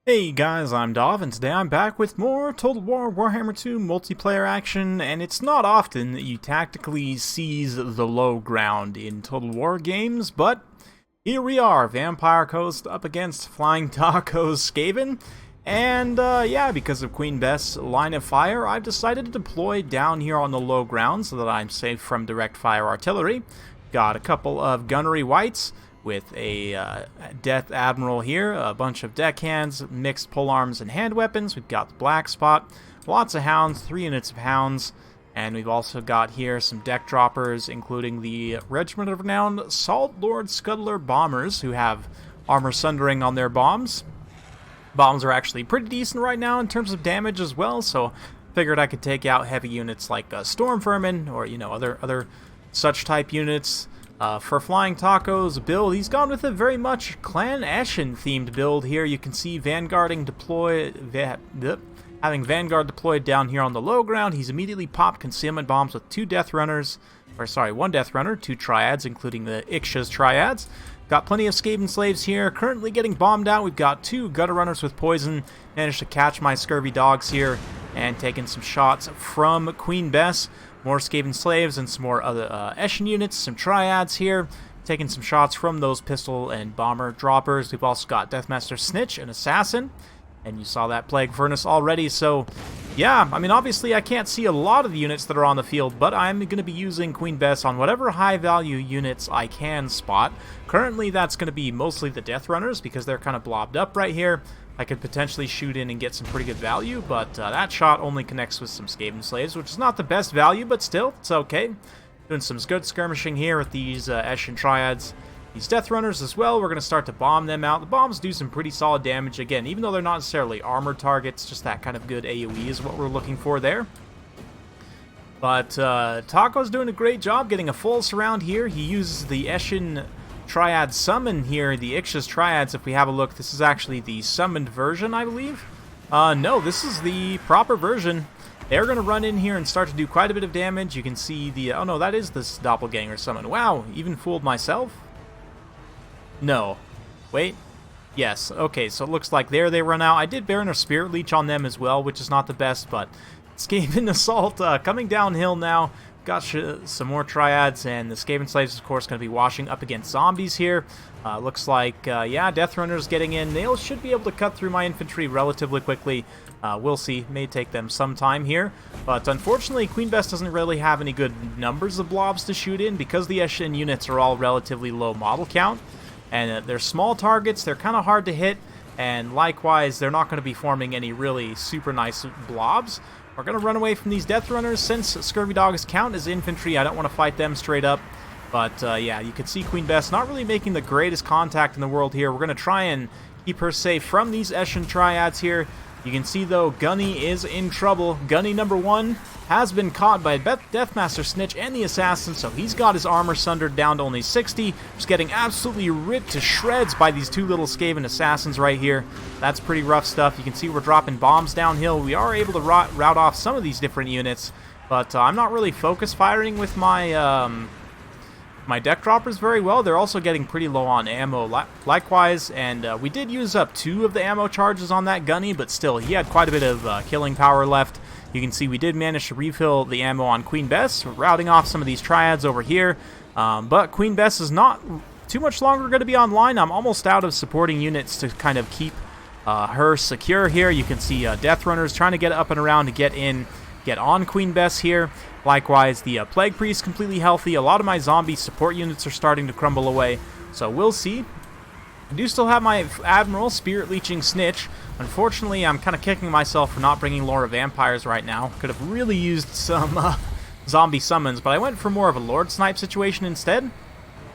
Hey guys, I'm Dov, and today I'm back with more Total War Warhammer 2 multiplayer action, and it's not often that you tactically seize the low ground in Total War games, but here we are, Vampire Coast up against Flying Taco's Skaven, and yeah, because of Queen Beth's line of fire, I've decided to deploy down here on the low ground so that I'm safe from direct fire artillery. Got a couple of gunnery wights, with a Death Admiral here, a bunch of deckhands, mixed polearms and hand weapons. We've got the Black Spot, lots of hounds, 3 units of hounds, and we've also got here some deck droppers, including the Regiment of Renowned Salt Lord Scuttler Bombers, who have armor sundering on their bombs. Bombs are actually pretty decent right now in terms of damage as well, so figured I could take out heavy units like Storm Vermin, or, you know, other such type units. For Flying Taco's build, he's gone with a very much Clan Ashen themed build here. You can see having Vanguard deployed down here on the low ground. He's immediately popped concealment bombs with one Death Runner, 2 Triads, including the Ixcha's Triads. Got plenty of Skaven slaves here, currently getting bombed out. We've got 2 Gutter Runners with poison. Managed to catch my scurvy dogs here and taken some shots from Queen Bess. More Skaven slaves and some more other Eshin units, some Triads here, taking some shots from those pistol and bomber droppers. We've also got Deathmaster Snitch, an assassin, and you saw that Plague Furnace already. So, yeah, I mean, obviously I can't see a lot of the units that are on the field, but I'm going to be using Queen Bess on whatever high-value units I can spot. Currently, that's going to be mostly the Death Runners, because they're kind of blobbed up right here. I could potentially shoot in and get some pretty good value, but that shot only connects with some Skaven slaves, which is not the best value, but still, it's okay. Doing some good skirmishing here with these Eshin Triads. These Death Runners as well, we're going to start to bomb them out. The bombs do some pretty solid damage, again, even though they're not necessarily armored targets, just that kind of good AoE is what we're looking for there. But Taco's doing a great job getting a full surround here. He uses the Eshin Triad summon here, the Ixcha's Triads. If we have a look, this is actually the summoned version, I believe. No, this is the proper version. They're going to run in here and start to do quite a bit of damage. You can see the... oh no, that is this Doppelganger summon. Wow, even fooled myself? No. Wait. Yes, okay, so it looks like there they run out. I did Baron of Spirit Leech on them as well, which is not the best, but Skaven Assault coming downhill now. Got some more Triads, and the Skaven Slaves, of course, going to be washing up against zombies here. Looks like, yeah, Death Runners getting in. They should be able to cut through my infantry relatively quickly. We'll see. May take them some time here. But unfortunately, Queen Bess doesn't really have any good numbers of blobs to shoot in, because the Eshin units are all relatively low model count. And they're small targets. They're kind of hard to hit. And likewise, they're not going to be forming any really super nice blobs. We're going to run away from these Death Runners. Since Scurvy Dogs count as infantry, I don't want to fight them straight up. But yeah, you can see Queen Bess not really making the greatest contact in the world here. We're going to try and keep her safe from these Eshin Triads here. You can see, though, Gunny is in trouble. Gunny number 1 has been caught by Deathmaster Snitch and the Assassin, so he's got his armor sundered down to only 60. Just getting absolutely ripped to shreds by these 2 little Skaven Assassins right here. That's pretty rough stuff. You can see we're dropping bombs downhill. We are able to rout off some of these different units, but I'm not really focus firing with my... my deck droppers very well. They're also getting pretty low on ammo likewise, and we did use up 2 of the ammo charges on that Gunny, but still, he had quite a bit of killing power left. You can see we did manage to refill the ammo on Queen Bess, routing off some of these Triads over here, but Queen Bess is not too much longer going to be online. I'm almost out of supporting units to kind of keep her secure here. You can see Death Runners trying to get up and around to get on Queen Bess here. Likewise, the Plague Priest completely healthy. A lot of my zombie support units are starting to crumble away, so we'll see. I do still have my Admiral, Spirit Leeching Snitch. Unfortunately, I'm kind of kicking myself for not bringing Lore of Vampires right now. Could have really used some zombie summons, but I went for more of a Lord Snipe situation instead.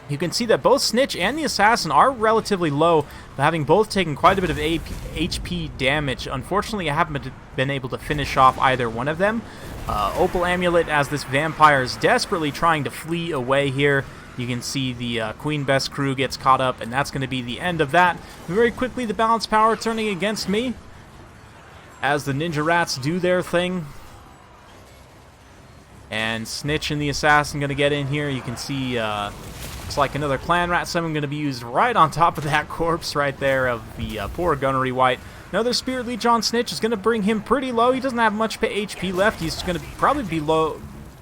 You can see that both Snitch and the Assassin are relatively low, but having both taken quite a bit of HP damage. Unfortunately, I haven't been able to finish off either one of them. Opal Amulet, as this vampire is desperately trying to flee away here. You can see the Queen Bess crew gets caught up, and that's going to be the end of that. Very quickly, the balance power turning against me as the Ninja Rats do their thing. And Snitch and the Assassin going to get in here. You can see looks like another Clan Rat 7 going to be used right on top of that corpse right there of the poor Gunnery White. Another Spirit Leech on Snitch is going to bring him pretty low. He doesn't have much HP left. He's going to probably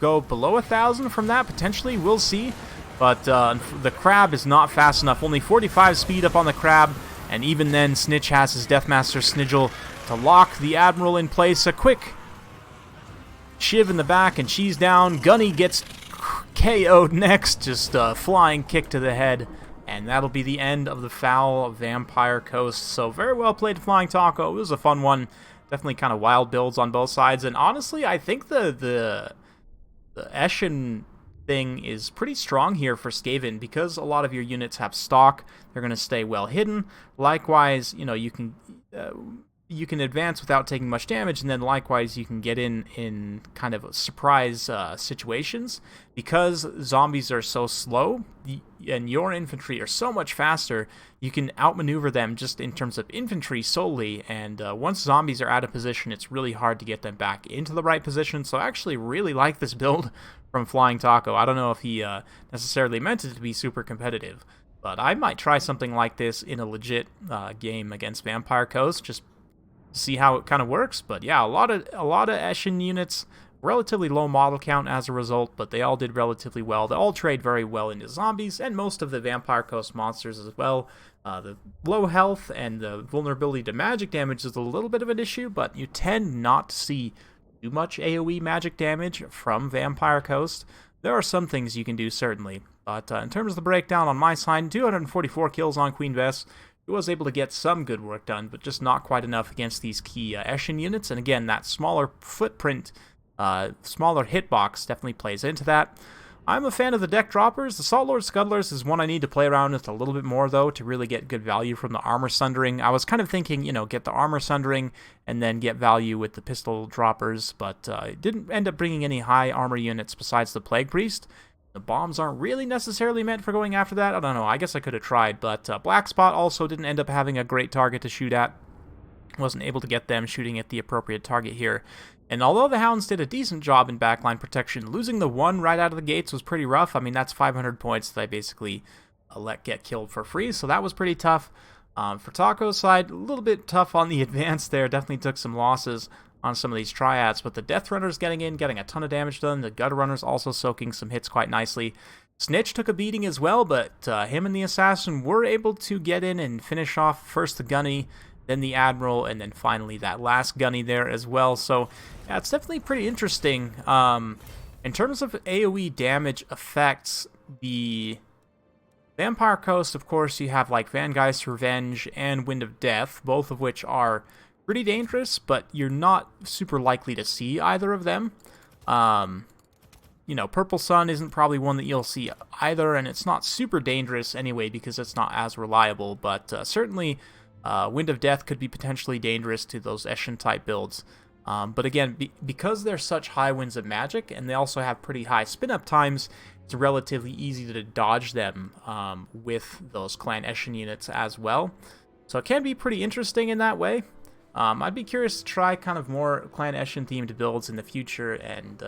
go below 1,000 from that, potentially. We'll see. But the Crab is not fast enough. Only 45 speed up on the Crab. And even then, Snitch has his Deathmaster Snigil to lock the Admiral in place. A quick shiv in the back, and she's down. Gunny gets KO'd next. Just a flying kick to the head. And that'll be the end of the foul of Vampire Coast. So very well played, Flying Taco. It was a fun one. Definitely kind of wild builds on both sides. And honestly, I think the Eshin thing is pretty strong here for Skaven, because a lot of your units have stock. They're going to stay well hidden. Likewise, you know, you can advance without taking much damage, and then likewise you can get in kind of surprise situations. Because zombies are so slow and your infantry are so much faster, you can outmaneuver them just in terms of infantry solely, and once zombies are out of position, it's really hard to get them back into the right position. So I actually really like this build from Flying Taco. I don't know if he necessarily meant it to be super competitive, but I might try something like this in a legit game against Vampire Coast, just see how it kind of works. But yeah, a lot of Eshin units, relatively low model count as a result, but they all did relatively well. They all trade very well into zombies, and most of the Vampire Coast monsters as well. The low health and the vulnerability to magic damage is a little bit of an issue, but you tend not to see too much AoE magic damage from Vampire Coast. There are some things you can do, certainly. But in terms of the breakdown on my side, 244 kills on Queen Bess. He was able to get some good work done, but just not quite enough against these key Eshin units. And again, that smaller footprint, smaller hitbox definitely plays into that. I'm a fan of the deck droppers. The Salt Lord Scuttlers is one I need to play around with a little bit more, though, to really get good value from the Armor Sundering. I was kind of thinking, you know, get the Armor Sundering and then get value with the Pistol Droppers, but it didn't end up bringing any high armor units besides the Plague Priest. The bombs aren't really necessarily meant for going after that. I don't know. I guess I could have tried, but Black Spot also didn't end up having a great target to shoot at. Wasn't able to get them shooting at the appropriate target here. And although the Hounds did a decent job in backline protection, losing the one right out of the gates was pretty rough. I mean, that's 500 points that I basically let get killed for free, so that was pretty tough. For Taco's side, a little bit tough on the advance there. Definitely took some losses on some of these triads, but the Death Runners getting a ton of damage done. The Gutter Runners also soaking some hits quite nicely. Snitch took a beating as well, but him and the Assassin were able to get in and finish off first the Gunny, then the Admiral, and then finally that last Gunny there as well. So yeah, it's definitely pretty interesting. In terms of AoE damage effects, the Vampire Coast, of course, you have like Vangeist's Revenge and Wind of Death, both of which are pretty dangerous, but you're not super likely to see either of them. You know, Purple Sun isn't probably one that you'll see either, and it's not super dangerous anyway because it's not as reliable, but certainly Wind of Death could be potentially dangerous to those Eshin-type builds. But again, because they're such high winds of magic, and they also have pretty high spin-up times, it's relatively easy to dodge them with those Clan Eshin units as well. So it can be pretty interesting in that way. I'd be curious to try kind of more Clan Eshin-themed builds in the future, and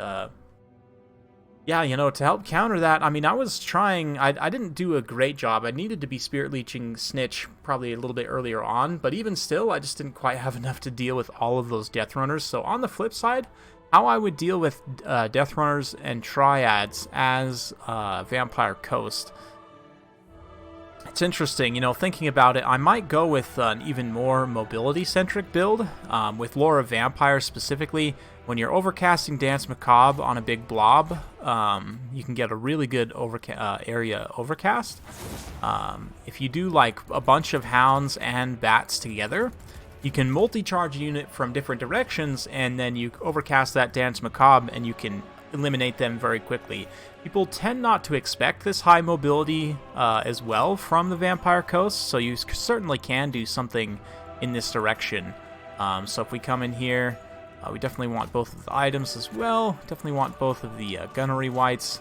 yeah, you know, to help counter that, I mean, I was trying, I didn't do a great job. I needed to be Spirit Leeching Snitch probably a little bit earlier on, but even still, I just didn't quite have enough to deal with all of those Death Runners. So on the flip side, how I would deal with Death Runners and Triads as Vampire Coast, it's interesting, you know, thinking about it, I might go with an even more mobility-centric build, with Lore of Vampire specifically. When you're overcasting Dance Macabre on a big blob, you can get a really good area overcast. If you do like a bunch of Hounds and Bats together, you can multi-charge a unit from different directions, and then you overcast that Dance Macabre, and you can eliminate them very quickly. People tend not to expect this high mobility as well from the Vampire Coast, so you certainly can do something in this direction. So if we come in here, we definitely want both of the items as well. Definitely want both of the Gunnery Whites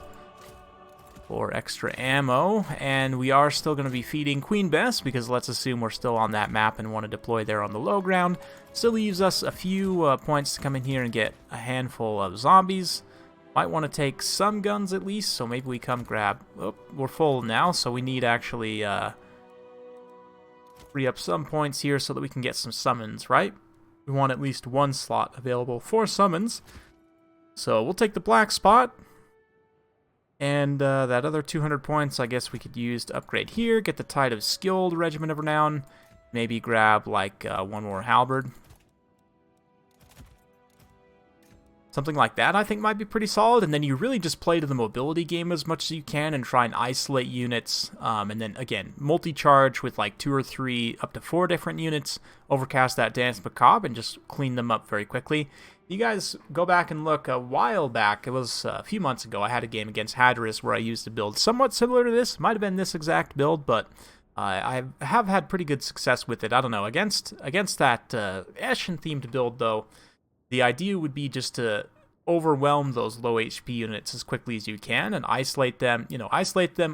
for extra ammo. And we are still going to be feeding Queen Bess, because let's assume we're still on that map and want to deploy there on the low ground. Still leaves us a few points to come in here and get a handful of zombies. Might want to take some guns at least, so maybe we come grab... Oh, we're full now, so we need actually free up some points here so that we can get some summons, right? We want at least one slot available for summons. So we'll take the black spot. And that other 200 points I guess we could use to upgrade here. Get the Tide of Skilled Regiment of Renown. Maybe grab like one more halberd. Something like that I think might be pretty solid. And then you really just play to the mobility game as much as you can and try and isolate units. And then again, multi-charge with like 2 or 3 up to 4 different units. Overcast that Dance Macabre and just clean them up very quickly. You guys go back and look a while back. It was a few months ago. I had a game against Hadris where I used a build somewhat similar to this. Might have been this exact build, but I have had pretty good success with it. I don't know. Against that Eshin-themed build, though, the idea would be just to overwhelm those low HP units as quickly as you can and isolate them,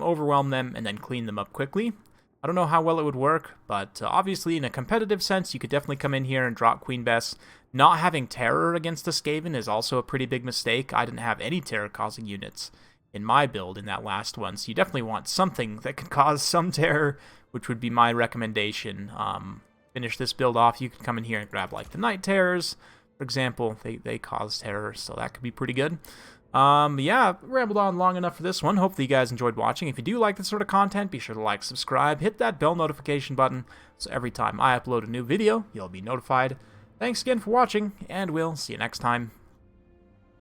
overwhelm them, and then clean them up quickly. I don't know how well it would work, but obviously in a competitive sense, you could definitely come in here and drop Queen Bess. Not having terror against the Skaven is also a pretty big mistake. I didn't have any terror-causing units in my build in that last one, so you definitely want something that can cause some terror, which would be my recommendation. Finish this build off, you can come in here and grab like the Night Terrors, for example. They cause terror, so that could be pretty good. Yeah, rambled on long enough for this one. Hopefully you guys enjoyed watching. If you do like this sort of content, be sure to like, subscribe, hit that bell notification button, so every time I upload a new video, you'll be notified. Thanks again for watching, and we'll see you next time.